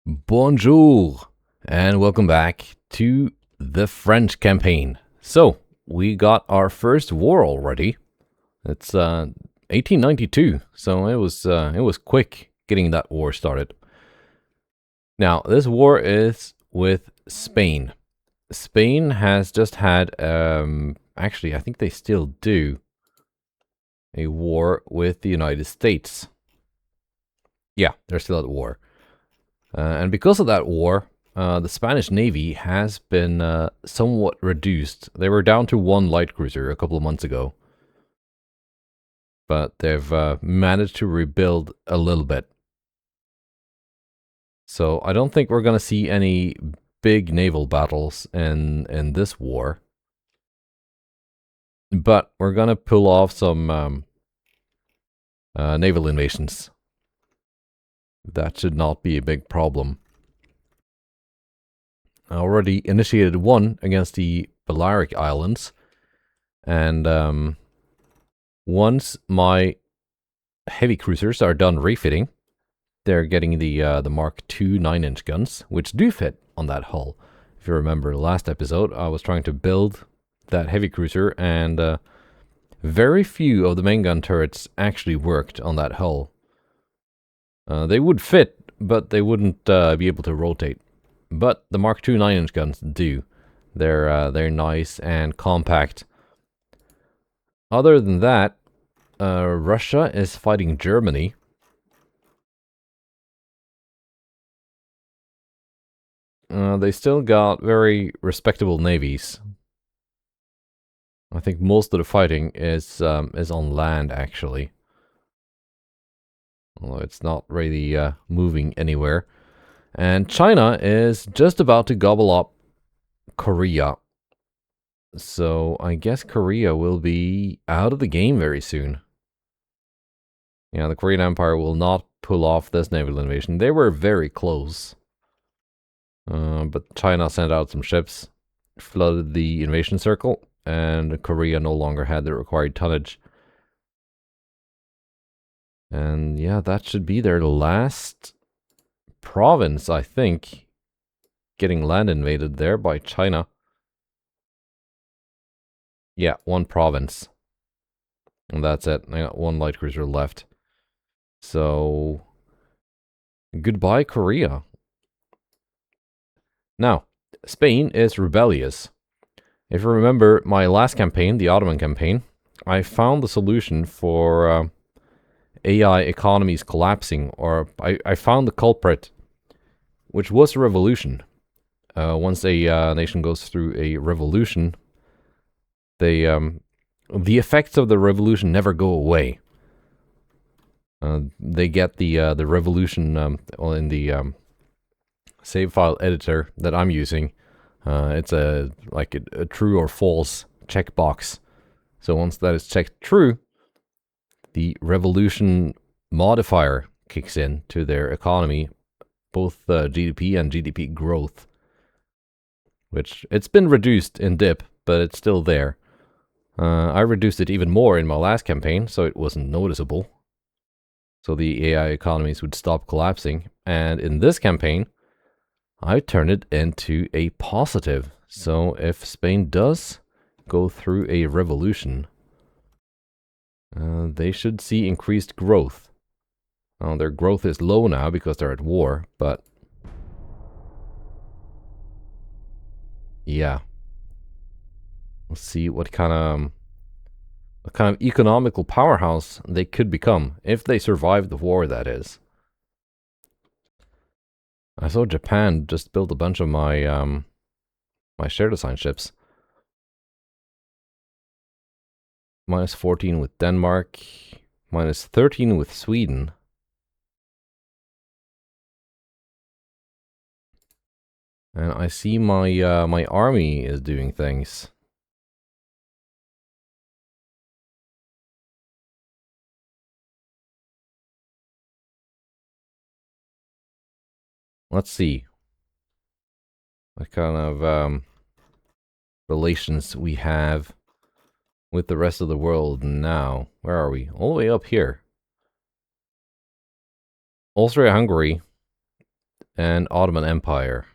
Bonjour, and welcome back to the French campaign. So, we got our first war already. It's 1892, so it was quick getting that war started. Now, this war is with Spain. Spain has just had, actually, I think they still do, a war with the United States. Yeah, they're still at war. And because of that war, the Spanish Navy has been somewhat reduced. They were down to one light cruiser a couple of months ago. But they've managed to rebuild a little bit. So I don't think we're going to see any big naval battles in this war. But we're going to pull off some naval invasions. That should not be a big problem. I already initiated one against the Balearic Islands. And once my heavy cruisers are done refitting, they're getting the Mark II 9-inch guns, which do fit on that hull. If you remember the last episode, I was trying to build that heavy cruiser, and very few of the main gun turrets actually worked on that hull. They would fit, but they wouldn't be able to rotate. But the Mark II 9-inch guns do. They're nice and compact. Other than that, Russia is fighting Germany. They still got very respectable navies. I think most of the fighting is on land, actually. Although it's not really moving anywhere. And China is just about to gobble up Korea. So I guess Korea will be out of the game very soon. Yeah, the Korean Empire will not pull off this naval invasion. They were very close. But China sent out some ships, flooded the invasion circle, and Korea no longer had the required tonnage. And yeah, that should be their last province, I think. Getting land invaded there by China. Yeah, one province. And that's it. I got one light cruiser left. So, goodbye, Korea. Now, Spain is rebellious. If you remember my last campaign, the Ottoman campaign, I found the solution for AI economies collapsing, or I found the culprit, which was a revolution. Once a nation goes through a revolution, the effects of the revolution never go away. They get the revolution in the save file editor that I'm using. It's a true or false checkbox. So once that is checked true, the revolution modifier kicks in to their economy, both GDP and GDP growth. Which it's been reduced in dip, but it's still there. I reduced it even more in my last campaign, so it wasn't noticeable. So the AI economies would stop collapsing. And in this campaign, I turned it into a positive. So if Spain does go through a revolution, they should see increased growth. Their growth is low now because they're at war, but yeah. Let's see what kind of economical powerhouse they could become if they survive the war, that is. I saw Japan just built a bunch of my my share design ships. -14 with Denmark, -13 with Sweden. And I see my my army is doing things. Let's see what kind of relations we have with the rest of the world now. Where are we? All the way up here. Austria-Hungary and Ottoman Empire.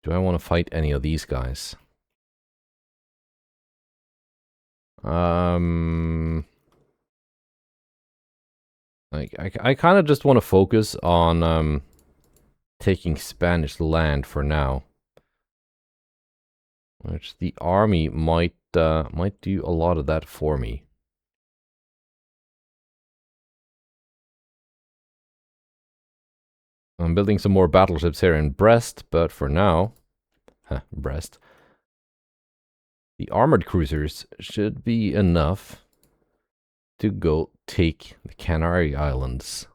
Do I want to fight any of these guys? Like I kind of just want to focus on taking Spanish land for now, which the army might do a lot of that for me. I'm building some more battleships here in Brest, but for now, Brest, the armored cruisers should be enough to go take the Canary Islands.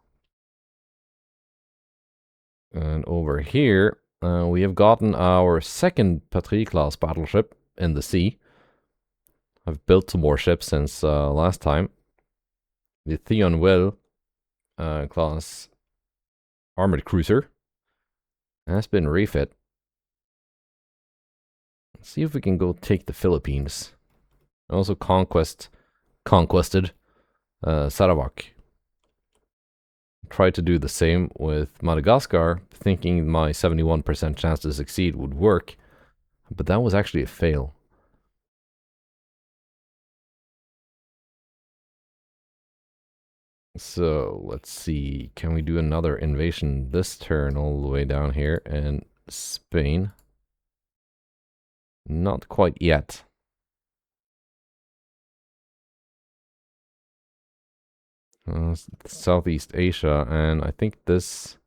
And over here, we have gotten our second Patrie class battleship in the sea. I've built some more ships since last time. The Thionville class armored cruiser has been refit. Let's see if we can go take the Philippines. Also conquested Sarawak. Tried to do the same with Madagascar, thinking my 71% chance to succeed would work, but that was actually a fail. So let's see, can we do another invasion this turn all the way down here in Spain? Not quite yet. Southeast Asia, and I think this...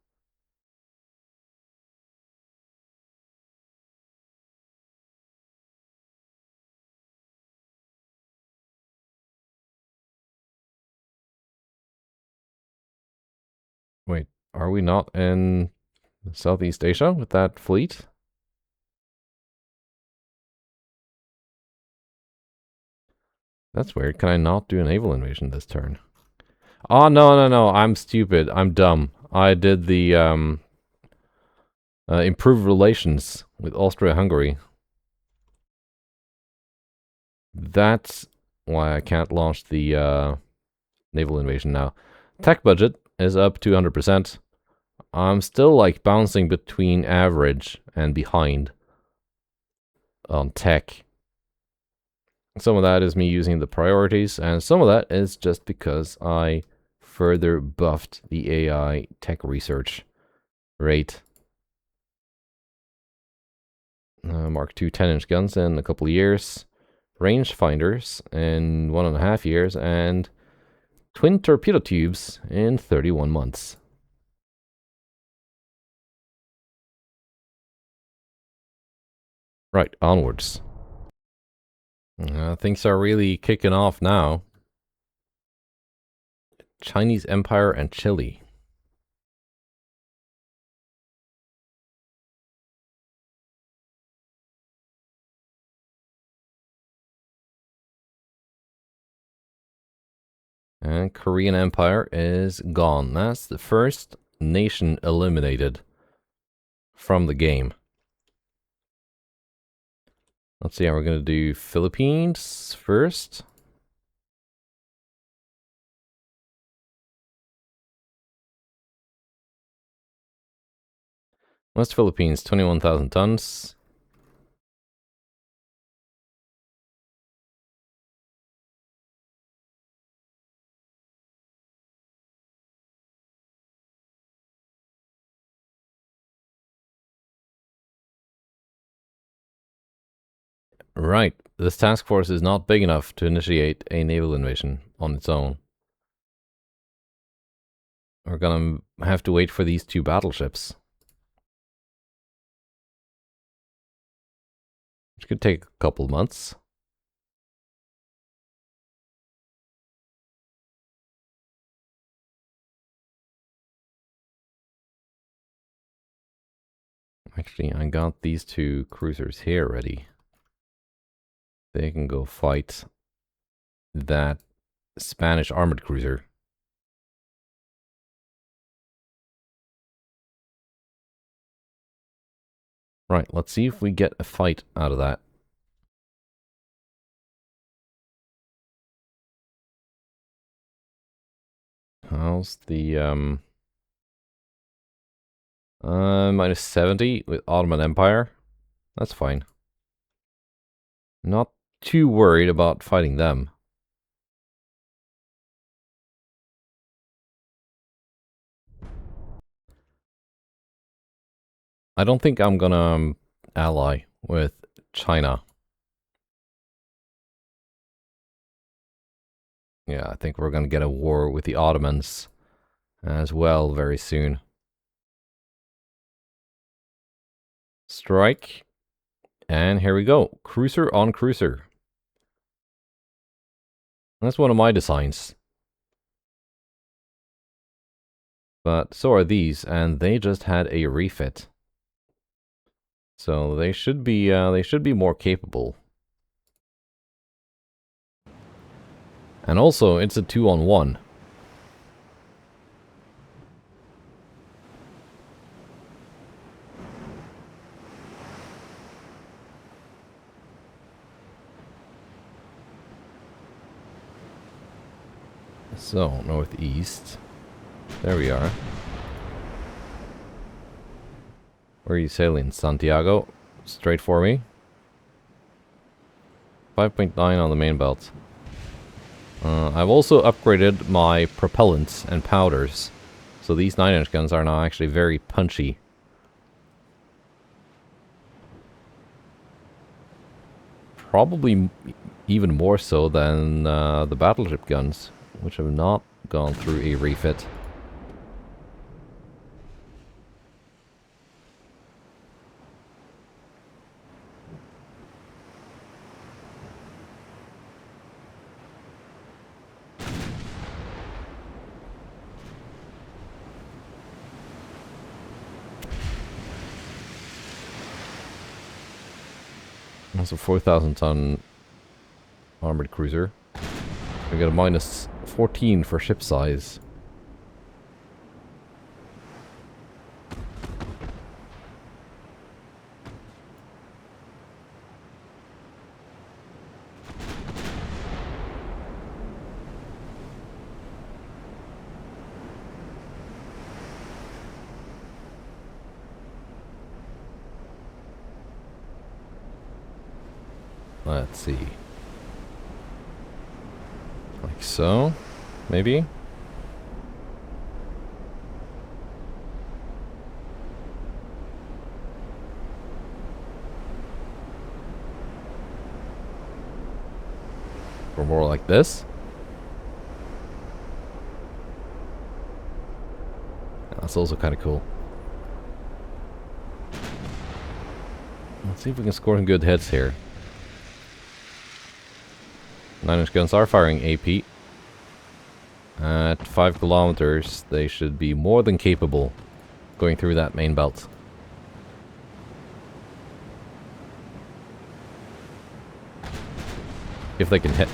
Wait, are we not in Southeast Asia with that fleet? That's weird. Can I not do a naval invasion this turn? Oh, no. I'm stupid. I'm dumb. I did the improved relations with Austria-Hungary. That's why I can't launch the naval invasion now. Tech budget is up 200%. I'm still like bouncing between average and behind on tech. Some of that is me using the priorities, and some of that is just because I further buffed the AI tech research rate. Mark II 10-inch guns in a couple of years, range finders in 1.5 years, and twin torpedo tubes in 31 months. Right, onwards. Things are really kicking off now. Chinese Empire and Chile. And Korean Empire is gone. That's the first nation eliminated from the game. Let's see how we're going to do Philippines first. West Philippines, 21,000 tons. Right, this task force is not big enough to initiate a naval invasion on its own. We're gonna have to wait for these 2 battleships, which could take a couple months. Actually, I got these 2 cruisers here ready. They can go fight that Spanish armored cruiser. Right, let's see if we get a fight out of that. How's the minus 70 with Ottoman Empire? That's fine. Not too worried about fighting them. I don't think I'm gonna ally with China. Yeah, I think we're gonna get a war with the Ottomans as well very soon. Strike. And here we go. Cruiser on cruiser. That's one of my designs. But so are these, and they just had a refit. So they should be more capable. And also, it's a 2-on-1. So, northeast. There we are. Where are you sailing? Santiago? Straight for me. 5.9 on the main belt. I've also upgraded my propellants and powders. So these 9-inch guns are now actually very punchy. Probably even more so than the battleship guns, which have not gone through a refit. That's a 4,000 ton armored cruiser. We got a minus 14 for ship size. Let's see. Like so, maybe? Or more like this? That's also kind of cool. Let's see if we can score some good hits here. 9-inch guns are firing AP. At 5 kilometers, they should be more than capable going through that main belt. If they can hit.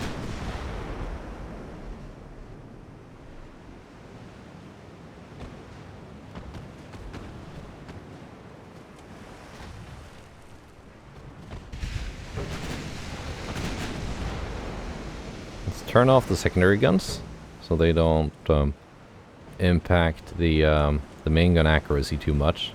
Turn off the secondary guns so they don't impact the main gun accuracy too much.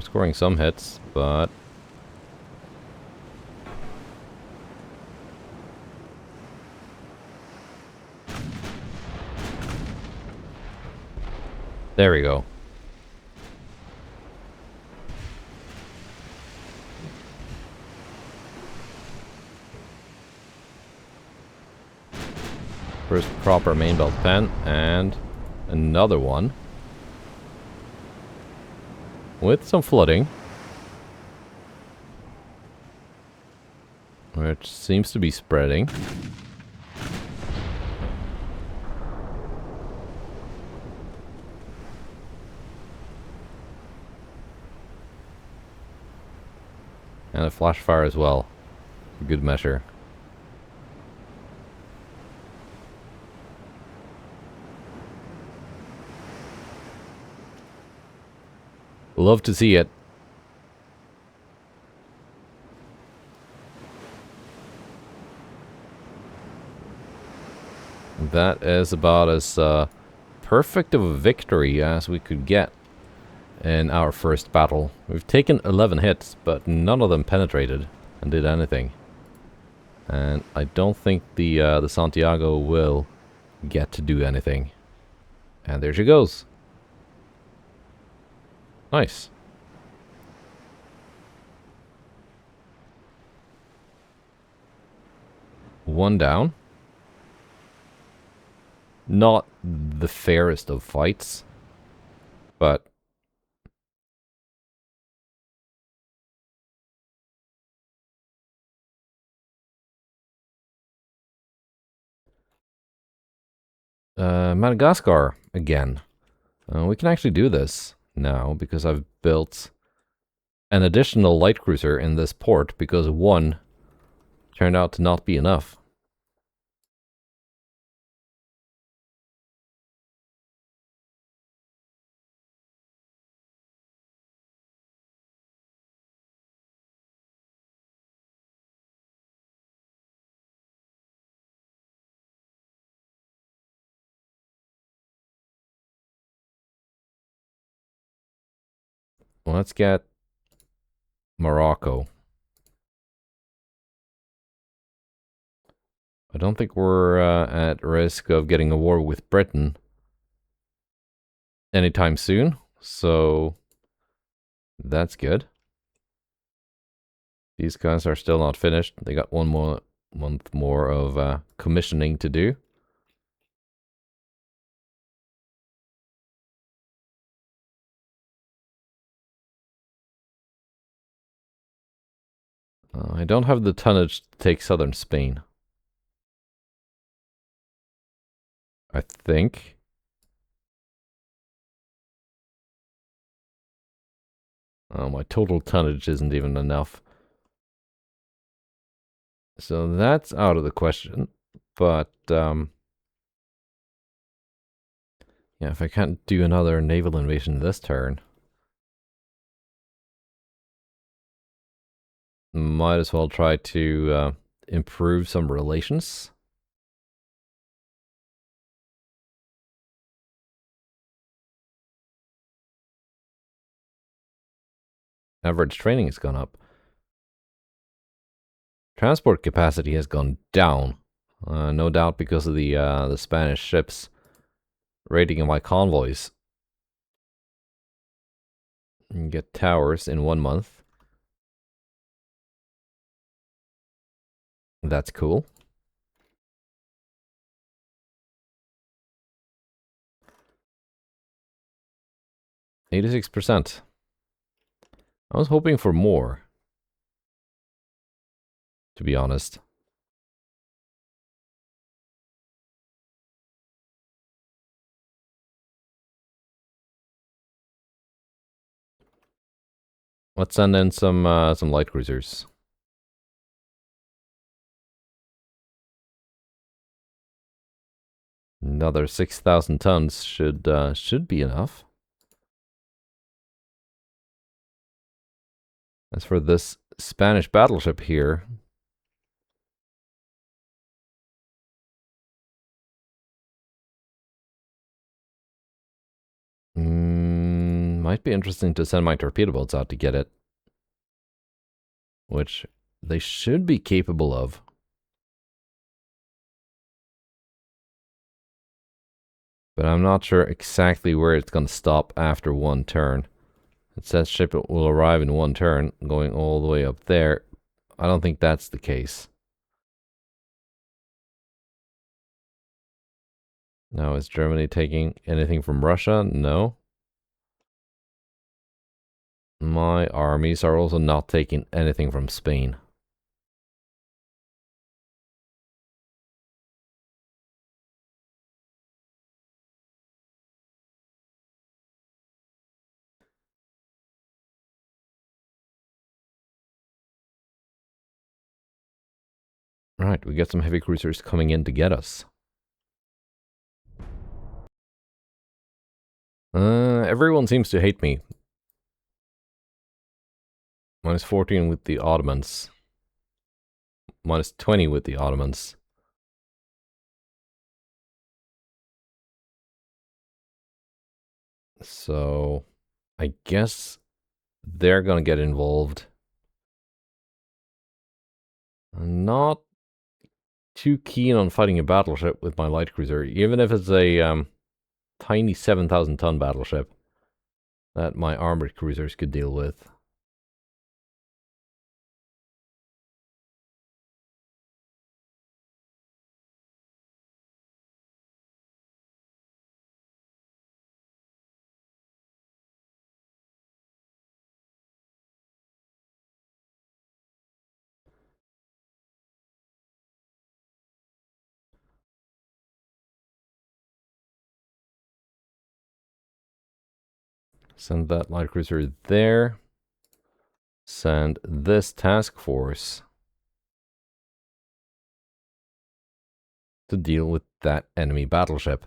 Scoring some hits, but there we go. First proper main belt pen, and another one. With some flooding. Which seems to be spreading. And a flash fire as well. for good measure. Love to see it. That is about as perfect of a victory as we could get in our first battle. We've taken 11 hits, but none of them penetrated and did anything. And I don't think the Santiago will get to do anything. And there she goes. Nice. One down. Not the fairest of fights, but Madagascar again. We can actually do this now because I've built an additional light cruiser in this port because one turned out to not be enough. Well, let's get Morocco. I don't think we're at risk of getting a war with Britain anytime soon, so that's good. These guys are still not finished. They got one more month more of commissioning to do. I don't have the tonnage to take southern Spain. I think. My total tonnage isn't even enough. So that's out of the question. But, yeah, if I can't do another naval invasion this turn, might as well try to improve some relations. Average training has gone up. Transport capacity has gone down. No doubt because of the Spanish ships raiding my convoys. You can get towers in 1 month. That's cool. %. I was hoping for more, to be honest. Let's send in some light cruisers. Another 6,000 tons should be enough. As for this Spanish battleship here, might be interesting to send my torpedo boats out to get it, which they should be capable of. But I'm not sure exactly where it's going to stop after 1 turn. It says ship will arrive in 1 turn, going all the way up there. I don't think that's the case. Now, is Germany taking anything from Russia? No. My armies are also not taking anything from Spain. Right, we get some heavy cruisers coming in to get us. Everyone seems to hate me. Minus 14 with the Ottomans. Minus 20 with the Ottomans. So, I guess they're gonna get involved. I'm not too keen on fighting a battleship with my light cruiser, even if it's a tiny 7,000 ton battleship that my armored cruisers could deal with. Send that light cruiser there. Send this task force to deal with that enemy battleship.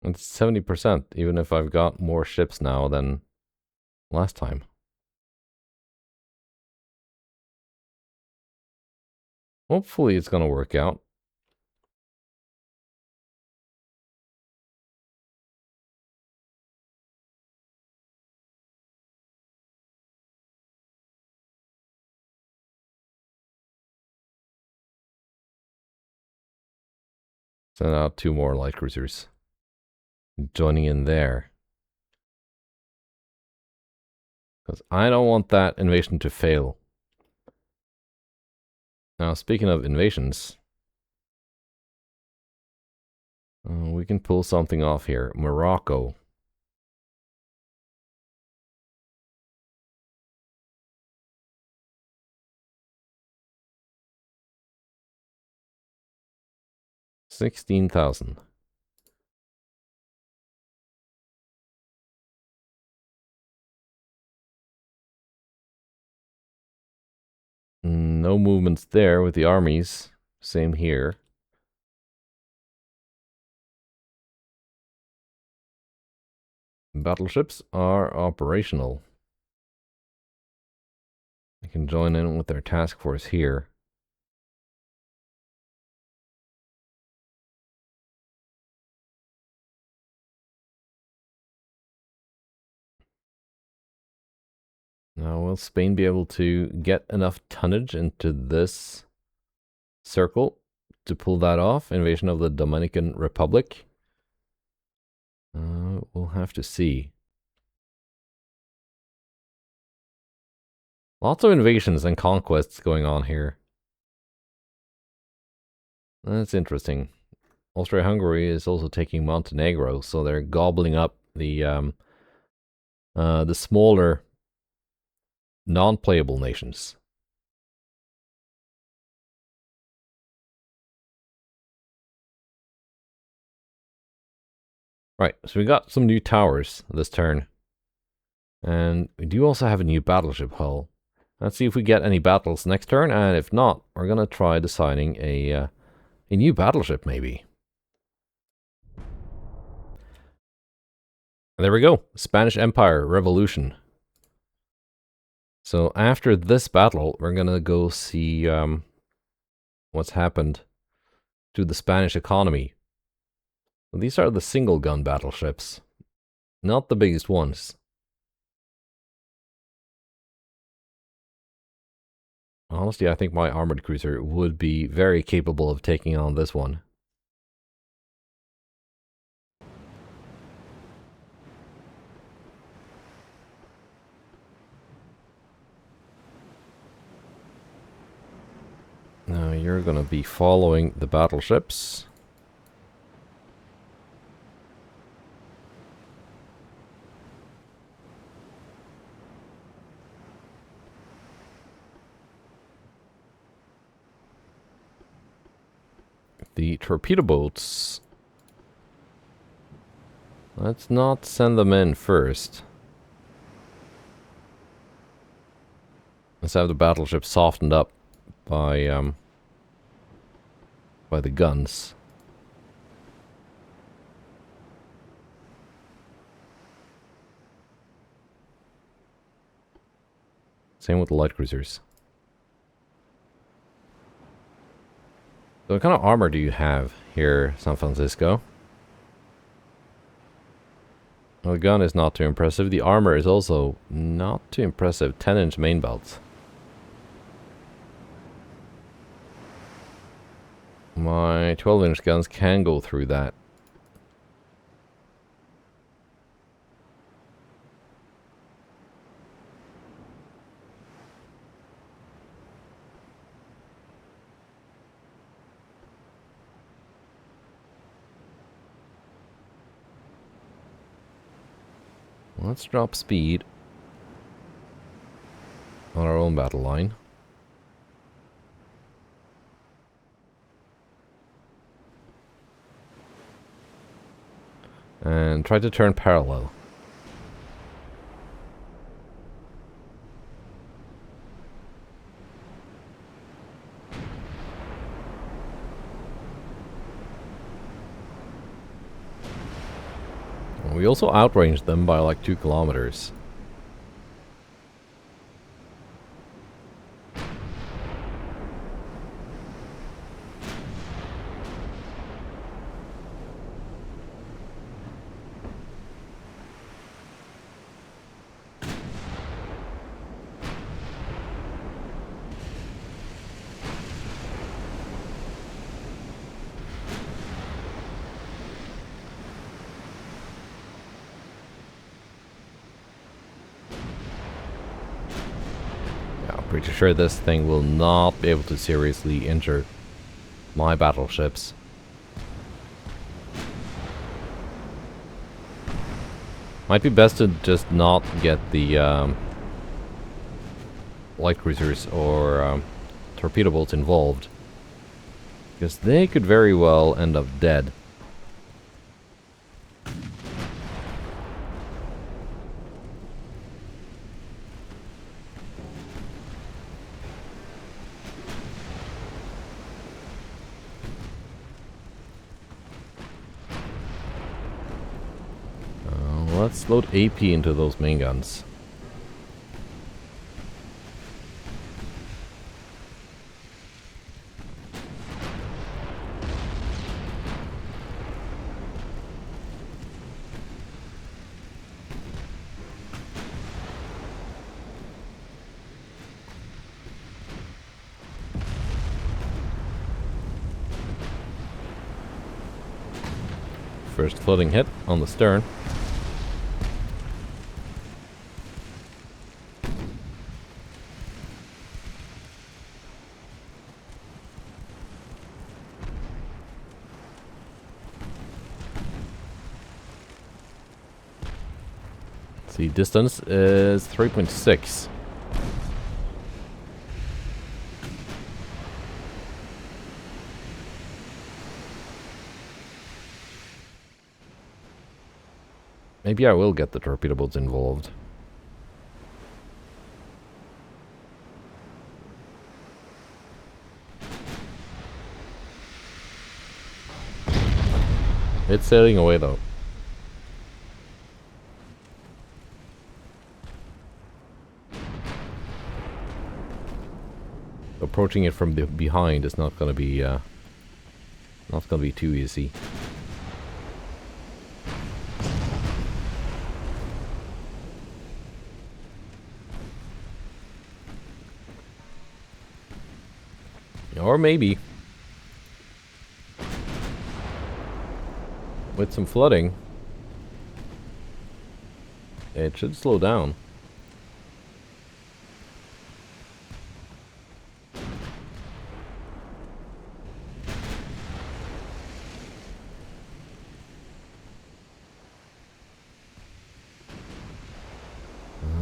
It's 70%, even if I've got more ships now than last time. Hopefully it's gonna work out. Send out 2 more light cruisers. Joining in there. Because I don't want that invasion to fail. Now, speaking of invasions, we can pull something off here. Morocco. $16,000. No movements there with the armies. Same here. Battleships are operational. They can join in with their task force here. Now, will Spain be able to get enough tonnage into this circle to pull that off? Invasion of the Dominican Republic? We'll have to see. Lots of invasions and conquests going on here. That's interesting. Austria-Hungary is also taking Montenegro, so they're gobbling up the smaller non-playable nations. Right, so we got some new towers this turn. And we do also have a new battleship hull. Let's see if we get any battles next turn, and if not, we're gonna try designing a new battleship, maybe. And there we go, Spanish Empire Revolution. So after this battle, we're gonna go see what's happened to the Spanish economy. These are the single gun battleships, not the biggest ones. Honestly, I think my armored cruiser would be very capable of taking on this one. Now you're gonna be following the battleships. The torpedo boats Let's not send them in first. Let's have the battleship softened up by the guns. Same with the light cruisers. So what kind of armor do you have here, San Francisco? Well, the gun is not too impressive. The armor is also not too impressive. 10-inch main belts. My 12-inch guns can go through that. Let's drop speed on our own battle line. And try to turn parallel. We also outranged them by like 2 kilometers. Pretty sure this thing will not be able to seriously injure my battleships. Might be best to just not get the light cruisers or torpedo boats involved, because they could very well end up dead. Let's load AP into those main guns. First floating hit on the stern. The distance is 3.6. Maybe I will get the torpedo boats involved. It's sailing away though. Approaching it from behind is not gonna be too easy. Or maybe with some flooding, it should slow down.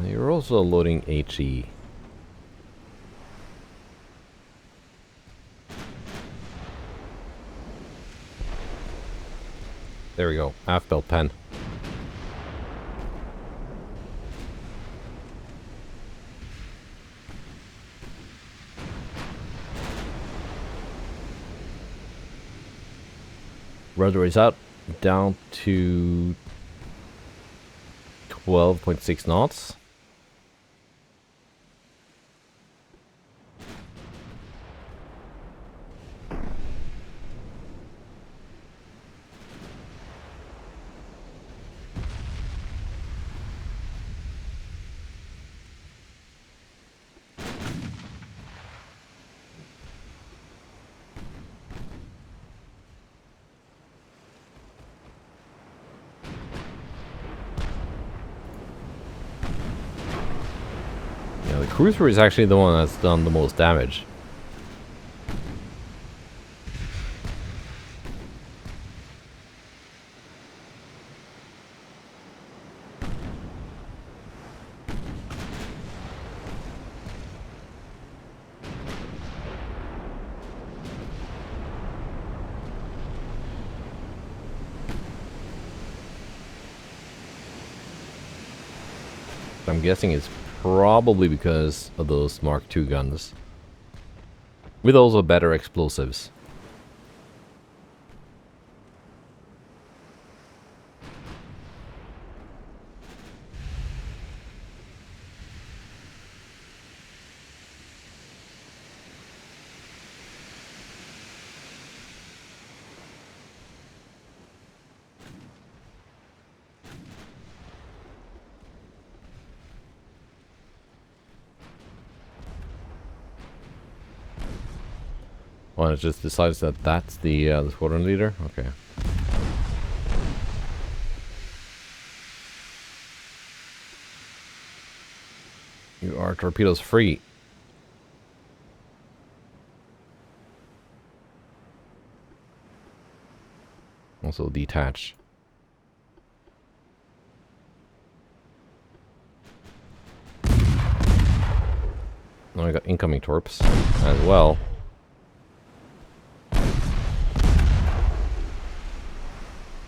You're also loading HE. There we go, half belt pen. rudder is out, down to 12.6 knots. Yeah, the cruiser is actually the one that's done the most damage. I'm guessing it's probably because of those Mark II guns. With also better explosives. Well, it just decides that that's the squadron leader? Okay. You are torpedoes free. Also detach. Now I got incoming torps as well.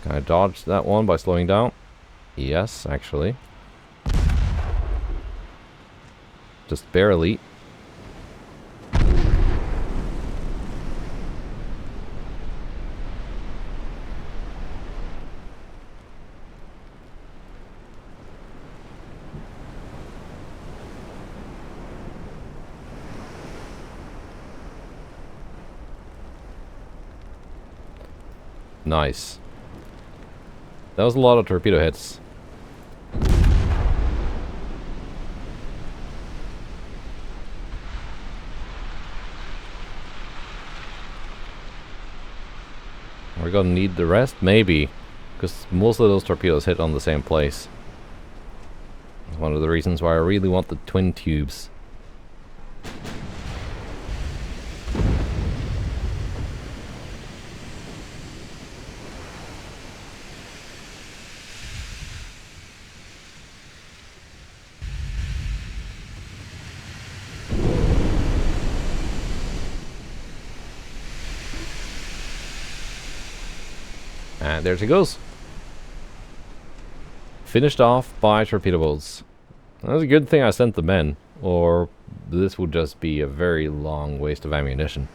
Can I dodge that one by slowing down? Yes, actually. Just barely. Nice. That was a lot of torpedo hits. We're gonna need the rest? Maybe. Because most of those torpedoes hit on the same place. That's one of the reasons why I really want the twin tubes. And there she goes. Finished off by torpedo bolts. That's a good thing I sent the men, or this would just be a very long waste of ammunition.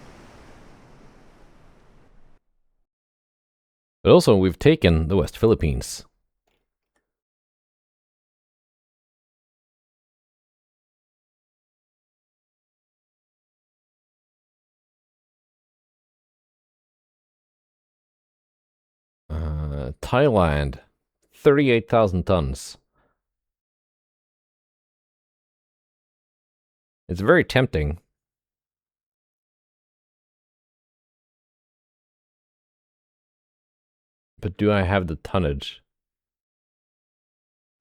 But also, we've taken the West Philippines. Thailand, 38,000 tons. It's very tempting. But do I have the tonnage?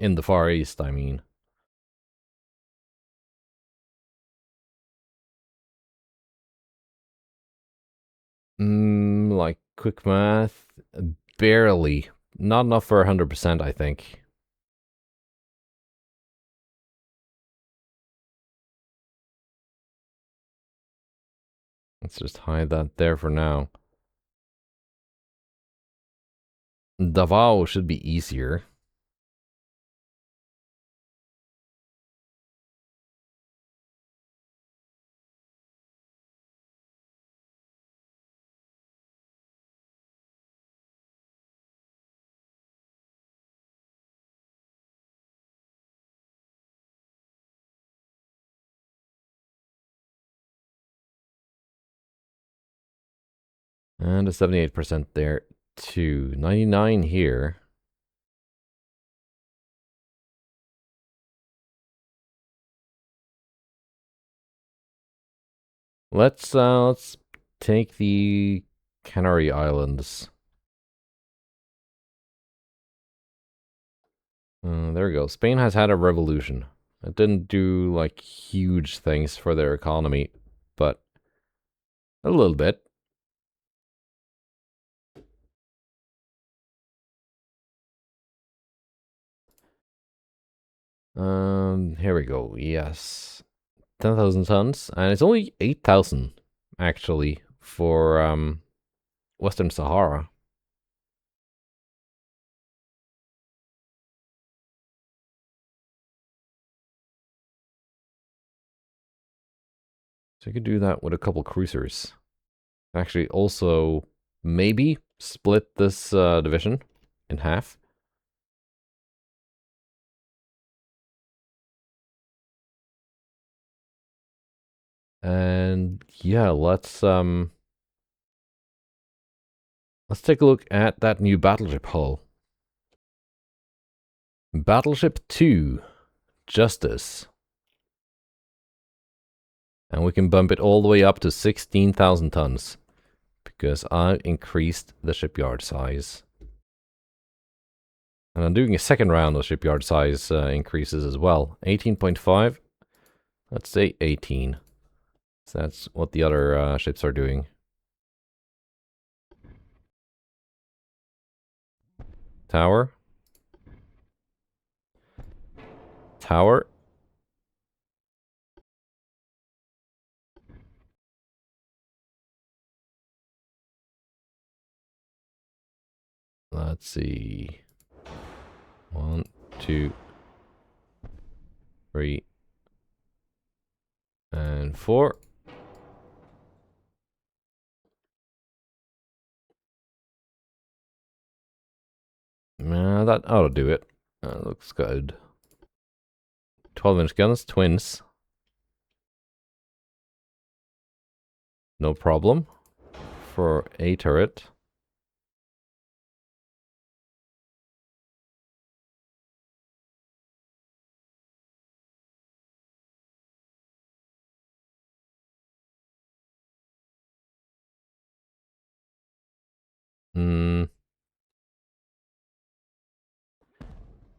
In the Far East, I mean. Like quick math, barely. Not enough for 100%, I think. Let's just hide that there for now. Davao should be easier. And a 78% there too. 99 here. Let's take the Canary Islands. There we go. Spain has had a revolution. It didn't do like huge things for their economy, but a little bit. Here we go. Yes. 10,000 tons, and it's only 8,000 actually for Western Sahara. So you could do that with a couple cruisers. Actually, also maybe split this division in half. And yeah, let's take a look at that new battleship hull. Battleship 2, Justice. And we can bump it all the way up to 16,000 tons. Because I increased the shipyard size. And I'm doing a second round of shipyard size increases as well. 18.5. Let's say 18. So that's what the other ships are doing. Tower. Tower. Let's see. 1, 2, 3, and 4. That ought to do it. That looks good. 12-inch guns, twins. No problem. For a turret.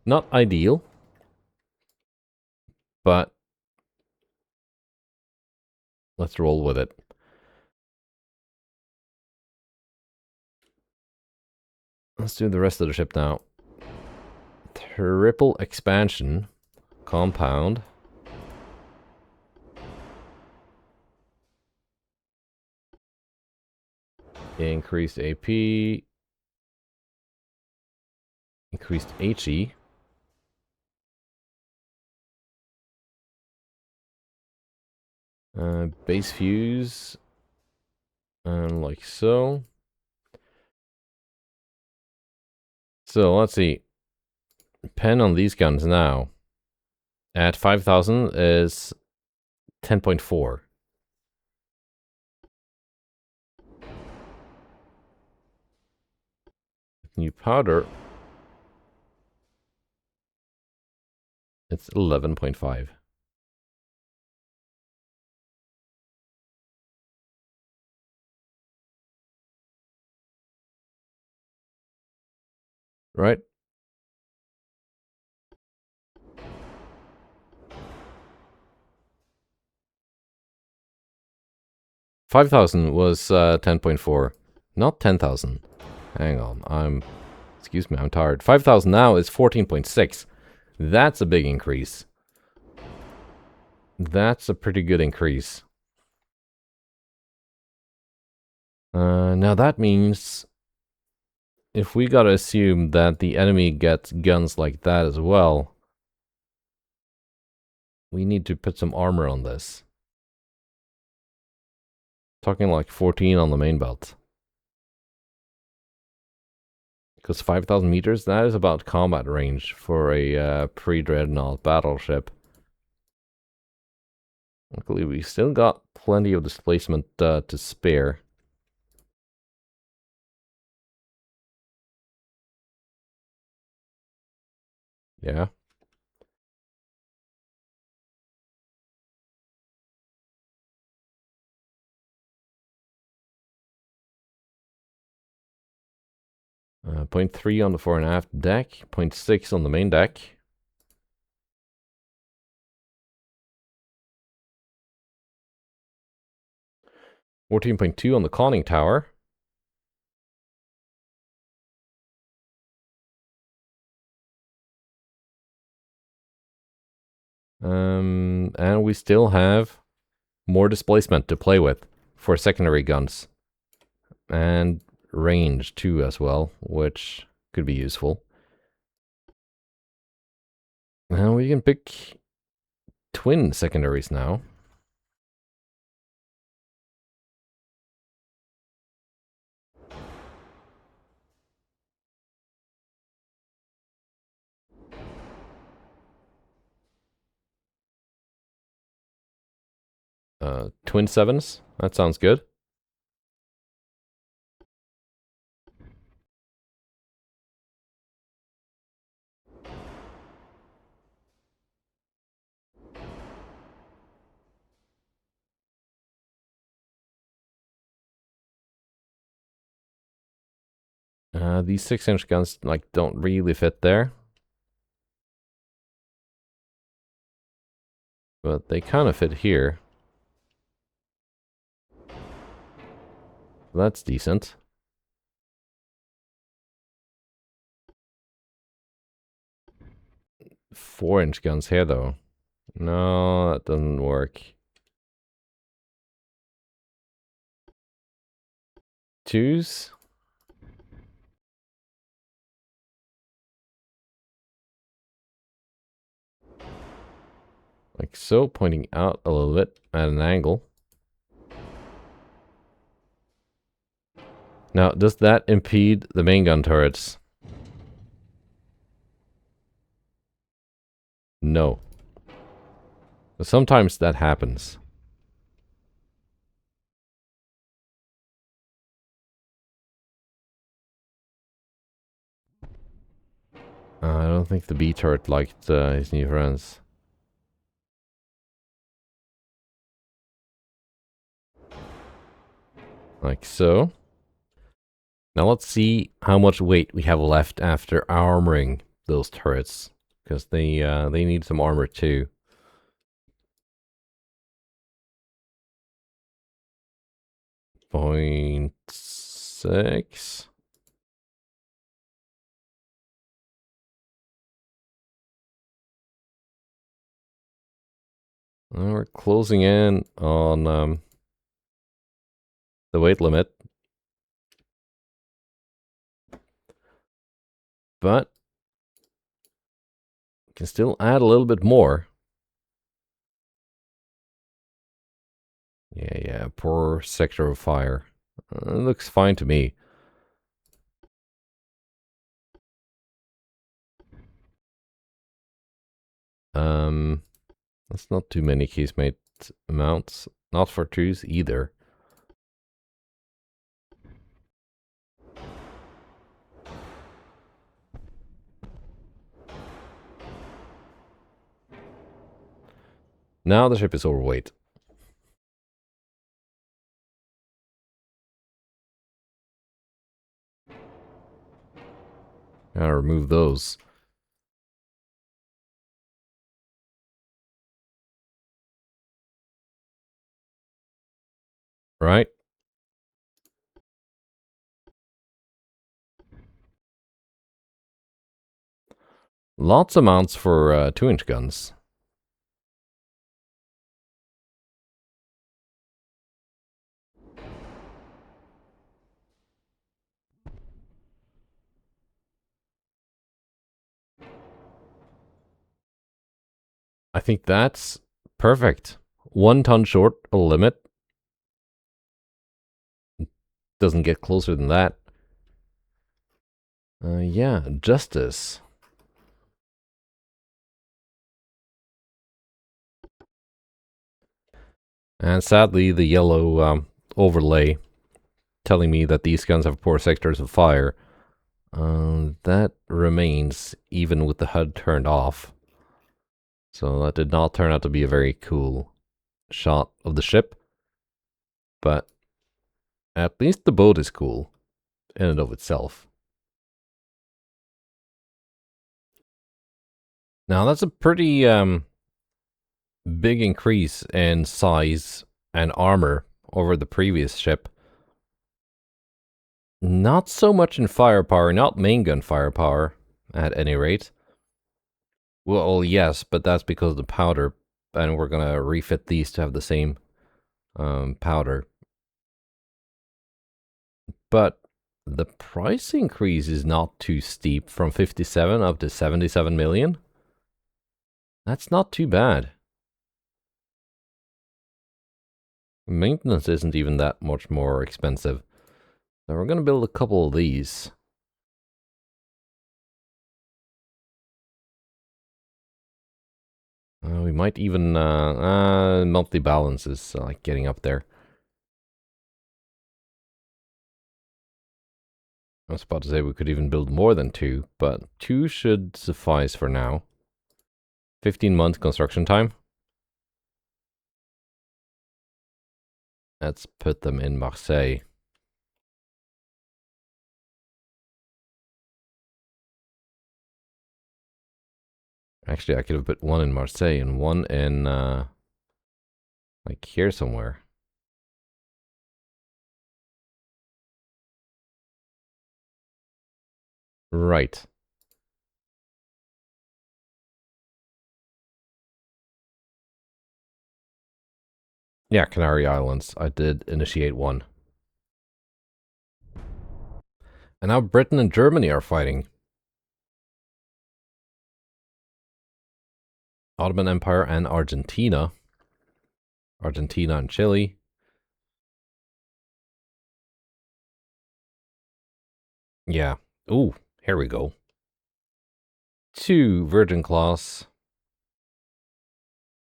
Not ideal. But let's roll with it. Let's do the rest of the ship now. Triple expansion. Compound. Increased AP. Increased HE. Base fuse. And like so. So let's see. Pen on these guns now. At 5,000 is 10.4. New powder. It's 11.5. Right? $5,000 was 10.4, not 10,000. Hang on, excuse me, I'm tired. 5,000 now is 14.6. That's a big increase. That's a pretty good increase. Now that means if we gotta assume that the enemy gets guns like that as well, we need to put some armor on this. Talking like 14 on the main belt. Because 5,000 meters, that is about combat range for a pre-dreadnought battleship. Luckily, we still got plenty of displacement to spare. Yeah. Point 0.3 on the fore and aft deck. 0.6 on the main deck. 14.2 on the conning tower. And we still have more displacement to play with for secondary guns. And range too as well, which could be useful. Now we can pick twin secondaries now. Twin sevens, that sounds good. These 6-inch guns like don't really fit there. But they kind of fit here. That's decent. 4-inch guns here though. No, that doesn't work. 2s. Like so, pointing out a little bit at an angle. Now, does that impede the main gun turrets? No. But sometimes that happens. I don't think the B turret liked his new friends. Like so. Now let's see how much weight we have left after armoring those turrets, because they need some armor too. 0.6. We're closing in on the weight limit. But we can still add a little bit more. Yeah, poor sector of fire. It looks fine to me. That's not too many casemate mounts. Not for 2s either. Now the ship is overweight. Gotta remove those. Right? Lots of mounts for 2-inch guns. I think that's perfect. 1 ton short of the limit. Doesn't get closer than that. Yeah, justice. And sadly, the yellow overlay telling me that these guns have poor sectors of fire That remains even with the HUD turned off. So that did not turn out to be a very cool shot of the ship. But at least the boat is cool in and of itself. Now that's a pretty big increase in size and armor over the previous ship. Not so much in firepower, not main gun firepower, at any rate. Well, yes, but that's because of the powder, and we're gonna refit these to have the same powder. But the price increase is not too steep, from 57 up to 77 million. That's not too bad. Maintenance isn't even that much more expensive. So we're gonna build a couple of these. We might even, monthly balance is like getting up there. I was about to say we could even build more than 2, but 2 should suffice for now. 15-month construction time. Let's put them in Marseille. Actually, I could have put one in Marseille and one in, like here somewhere. Right. Yeah, Canary Islands. I did initiate one. And now Britain and Germany are fighting. Ottoman Empire and Argentina. Argentina and Chile. Yeah. Ooh, here we go. 2 Virgin-class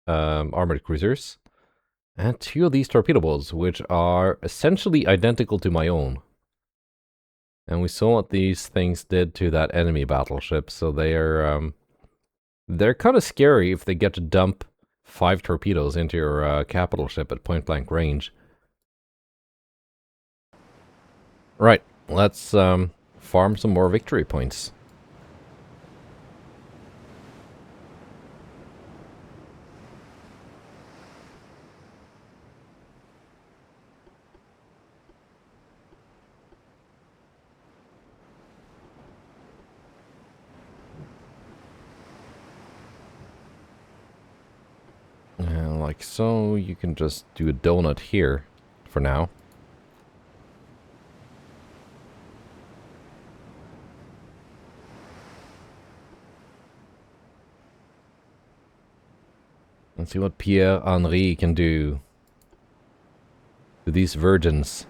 armored cruisers. And 2 of these torpedo boats, which are essentially identical to my own. And we saw what these things did to that enemy battleship, so they're kind of scary if they get to dump 5 torpedoes into your capital ship at point-blank range. Right, let's farm some more victory points. And like so, you can just do a donut here for now. Let's see what Pierre-Henri can do to these virgins.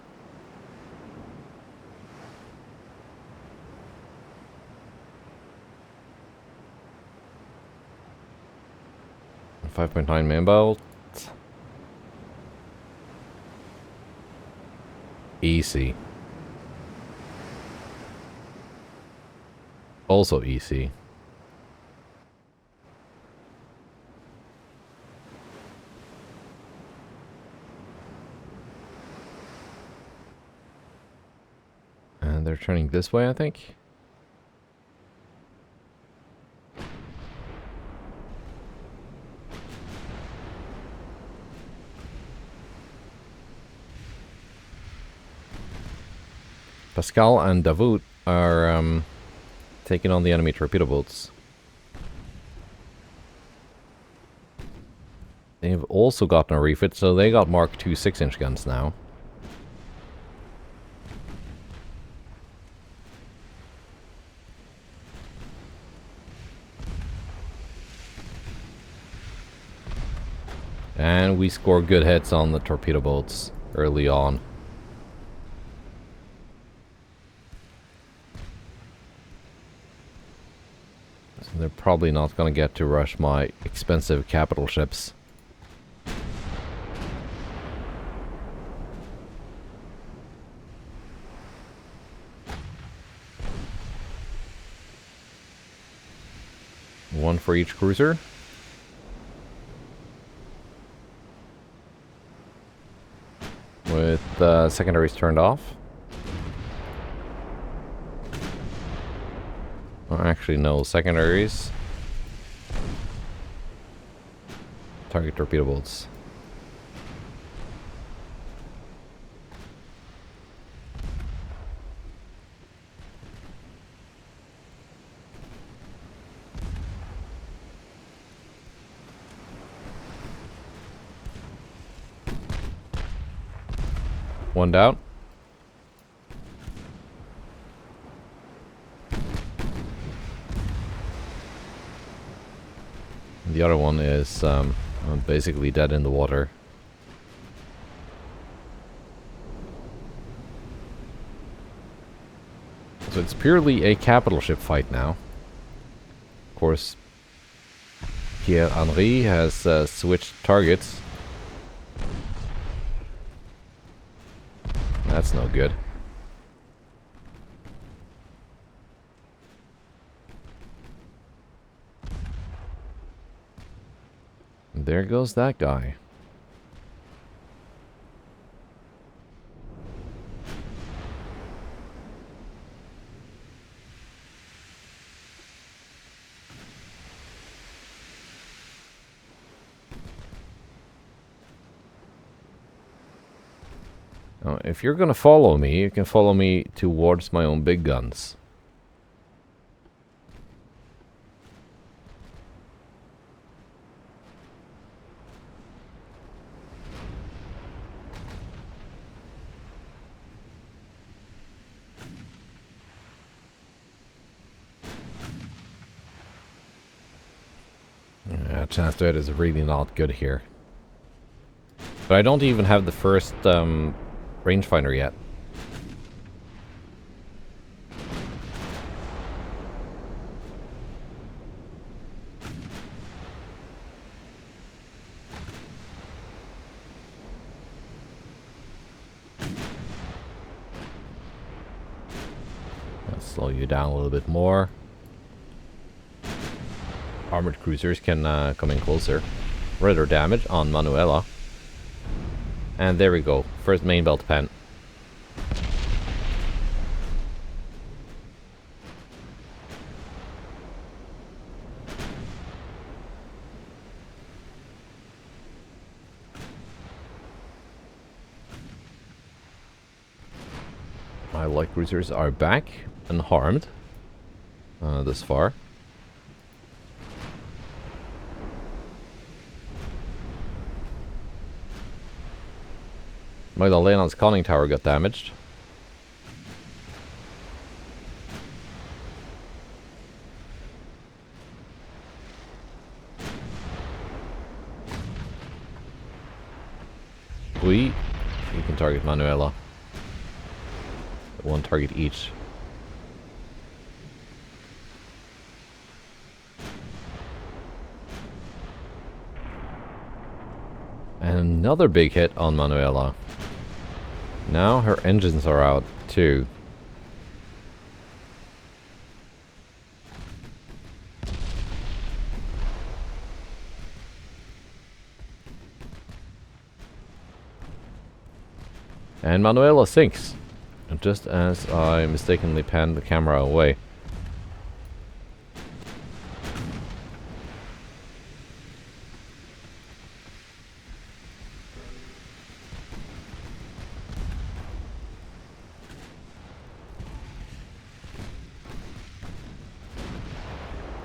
.9 man belt. Easy. Also easy. And they're turning this way, I think. Pascal and Davout are taking on the enemy torpedo boats. They've also gotten a refit, so they got Mark II 6-inch guns now. And we score good hits on the torpedo boats early on. So they're probably not going to get to rush my expensive capital ships. One for each cruiser. With secondaries turned off. Oh, actually, no secondaries. Target torpedo bolts. One down. The other one is basically dead in the water. So it's purely a capital ship fight now. Of course, Pierre-Henri has switched targets. That's no good. There goes that guy. Now, if you're gonna follow me, you can follow me towards my own big guns. Yeah, chance to hit is really not good here. But I don't even have the first rangefinder yet. Let's slow you down a little bit more. Armored cruisers can come in closer. Radar damage on Manuela. And there we go. First main belt pen. My light cruisers are back, unharmed, thus far. Magdalena's conning tower got damaged. You can target Manuela. One target each. And another big hit on Manuela. Now her engines are out too. And Manuela sinks. Just as I mistakenly panned the camera away.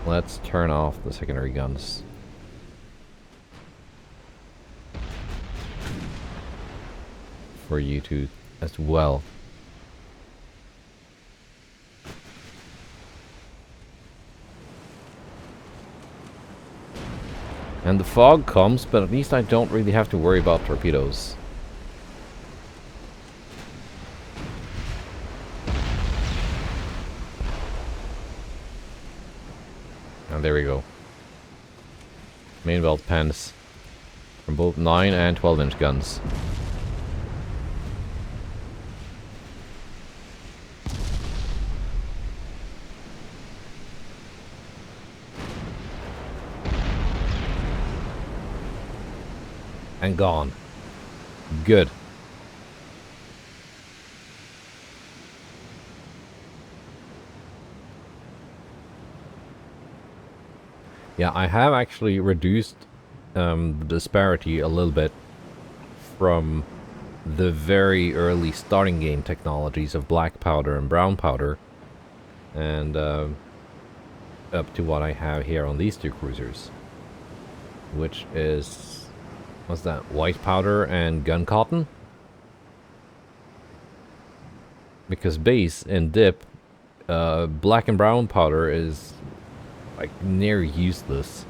Let's turn off the secondary guns. For you to as well. And the fog comes, but at least I don't really have to worry about torpedoes. And there we go. Main belt pens from both 9 and 12-inch guns. And gone. Good. Yeah, I have actually reduced the disparity a little bit from the very early starting game technologies of black powder and brown powder, and up to what I have here on these two cruisers, which is, what's that, white powder and gun cotton? Because base and dip, black and brown powder is like near useless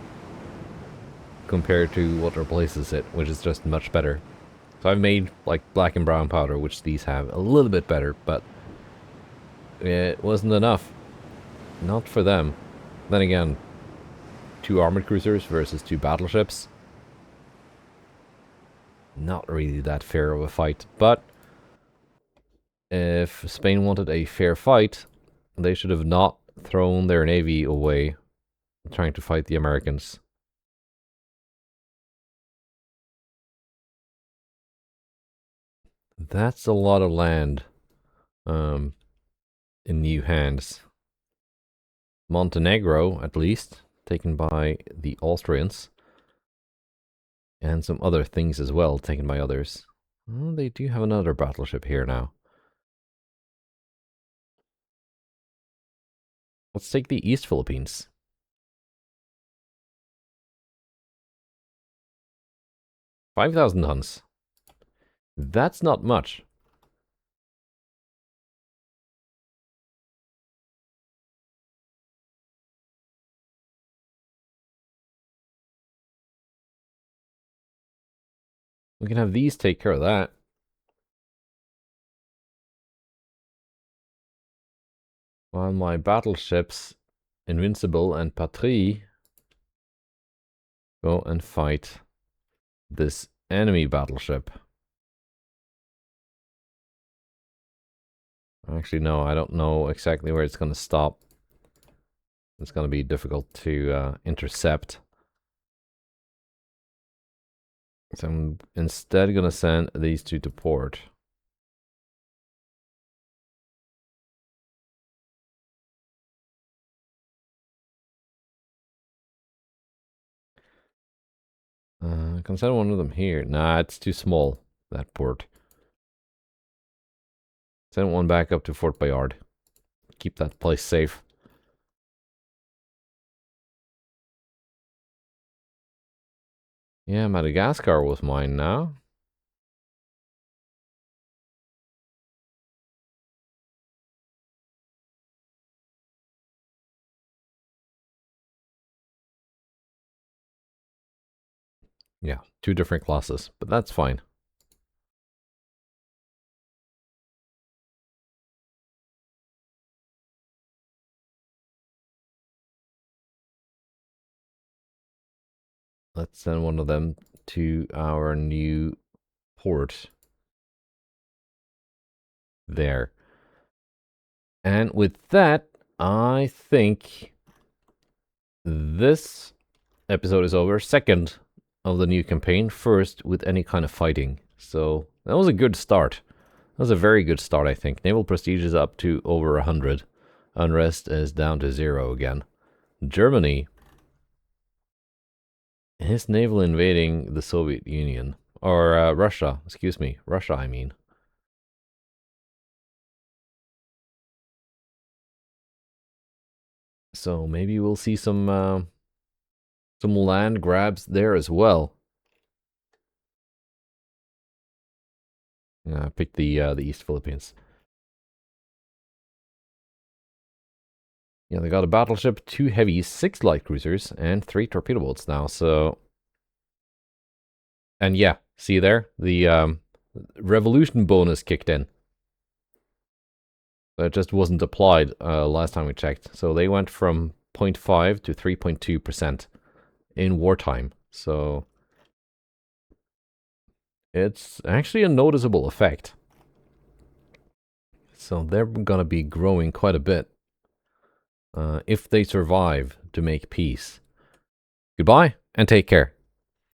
compared to what replaces it, which is just much better. So I've made like black and brown powder, which these have, a little bit better, but it wasn't enough. Not for them. Then again, 2 armored cruisers versus 2 battleships. Not really that fair of a fight, but if Spain wanted a fair fight, they should have not thrown their navy away trying to fight the Americans. That's a lot of land in new hands. Montenegro, at least, taken by the Austrians. And some other things as well, taken by others. Oh, they do have another battleship here now. Let's take the East Philippines. $5,000 tons. That's not much. We can have these take care of that. While my battleships, Invincible and Patrie, go and fight this enemy battleship. Actually, no, I don't know exactly where it's going to stop. It's going to be difficult to intercept. So I'm instead going to send these 2 to port. I can send one of them here. Nah, it's too small, that port. Send one back up to Fort Bayard. Keep that place safe. Yeah, Madagascar was mine now. Yeah, 2 different classes, but that's fine. Let's send one of them to our new port. There. And with that, I think this episode is over. Second of the new campaign. First with any kind of fighting. So that was a good start. That was a very good start, I think. Naval prestige is up to over 100. Unrest is down to 0 again. Germany is naval invading the Soviet Union. Or Russia, excuse me. Russia, I mean. So maybe we'll see some land grabs there as well. Pick the East Philippines. Yeah, they got a battleship, 2 heavies, 6 light cruisers, and 3 torpedo boats now. So, and yeah, see there, the revolution bonus kicked in. That just wasn't applied last time we checked. So they went from 0.5 to 3.2% in wartime. So it's actually a noticeable effect. So they're gonna be growing quite a bit if they survive to make peace. Goodbye and take care.